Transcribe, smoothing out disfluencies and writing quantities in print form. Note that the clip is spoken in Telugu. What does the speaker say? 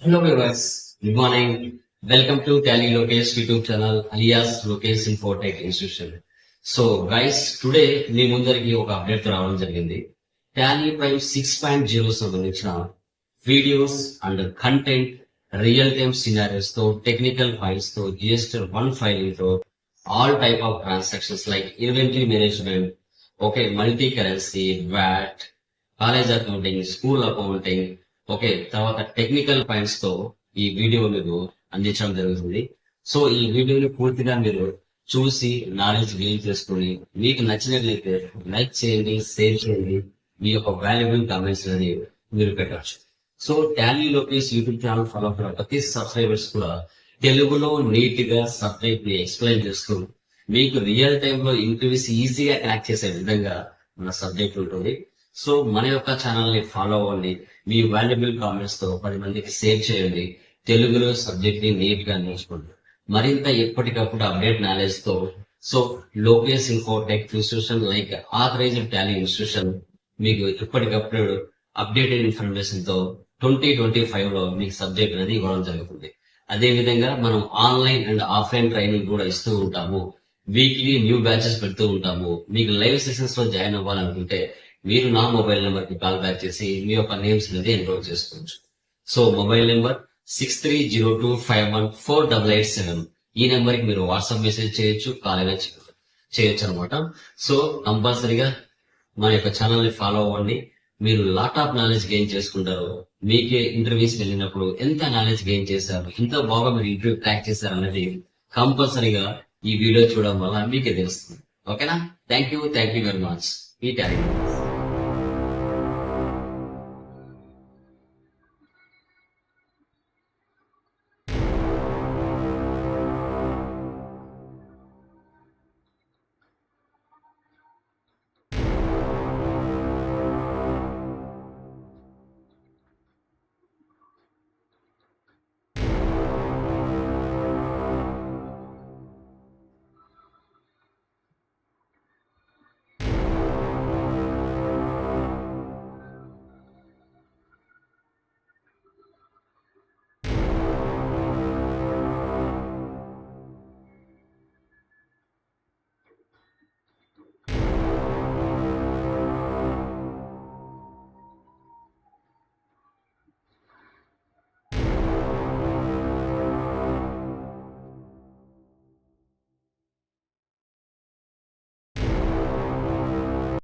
Hello viewers, good morning. Welcome to Tally Lokesh YouTube channel alias Lokesh Infotech Institution. So guys today మీ ముందరికి ఒక అప్డేట్ రావడం జరిగింది. టాలీ ప్రైమ్ 6.0 సంబంధించిన videos and content real time scenarios తో టెక్నికల్ ఫైల్స్ తో జిఎస్టీ 1 ఫైలింగ్ తో all type of transactions like inventory management, okay, multi currency, VAT, college accounting, school accounting, okay, తర్వాత టెక్నికల్ పాయింట్స్ తో ఈ వీడియో మీకు అందించడం జరుగుతుంది. సో ఈ వీడియోని పూర్తిగా మీరు చూసి నాలెడ్జ్ గెయిన్ చేసుకుని మీకు నచ్చినట్లయితే లైక్ చేయండి, షేర్ చేయండి, మీ యొక్క వాల్యుబుల్ కామెంట్స్ అనేది మీరు పెట్టవచ్చు. So Tally Lokesh YouTube channel follow అవుతున్న ప్రతి సబ్స్క్రైబర్స్ కూడా తెలుగులో నీట్ గా సబ్జెక్ట్ ని ఎక్స్ప్లెయిన్ చేస్తూ మీకు రియల్ టైమ్ లో ఇంటర్వ్యూస్ ఈజీగా కనెక్ట్ చేసే విధంగా మన సబ్జెక్ట్ ఉంటుంది. సో మన యొక్క ఛానల్ ని ఫాలో అవ్వండి, మీ వాల్యుబుల్ కామెంట్స్ తో 10 మందికి షేర్ చేయండి, తెలుగులో సబ్జెక్ట్ ని నీట్ గా నేర్చుకోండి. మరింత ఎప్పటికప్పుడు అప్డేట్ నాలెడ్జ్ తో so Lokesh Infotech institution like authorised Tally institution మీకు ఎప్పటికప్పుడు అప్డేటెడ్ ఇన్ఫర్మేషన్ తో 2025 లో మీకు సబ్జెక్ట్ అనేది ఇవ్వడం జరుగుతుంది. అదే విధంగా మనం ఆన్లైన్ అండ్ ఆఫ్లైన్ ట్రైనింగ్ కూడా ఇస్తూ ఉంటాము. వీక్లీ న్యూ బ్యాచెస్ పెడుతూ ఉంటాము. మీకు లైవ్ సెషన్స్ లో జాయిన్ అవ్వాలనుకుంటే మీరు నా మొబైల్ నెంబర్ కి కాల్ బ్యాక్ చేసి మీ యొక్క నేమ్స్ అనేది ఎన్రోల్ చేసుకోవచ్చు. So mobile number 6302514887. ఈ నెంబర్ కి మీరు వాట్సాప్ మెసేజ్ చేయొచ్చు, కాల్ అయినా చేయొచ్చు అనమాట. సో కంపల్సరీగా మన యొక్క ఛానల్ ని ఫాలో అవ్వండి. మీరు లాట్ ఆఫ్ నాలెడ్జ్ గెయిన్ చేసుకుంటారు. మీకే ఇంటర్వ్యూస్ వెళ్ళినప్పుడు ఎంత నాలెడ్జ్ గెయిన్ చేశారు, ఎంత బాగా మీరు ఇంటర్వ్యూ క్రాక్ చేశారు అనేది కంపల్సరీగా ఈ వీడియో చూడడం వల్ల మీకే తెలుస్తుంది. ఓకేనా? Thank you very much. ఈ టాలెంట్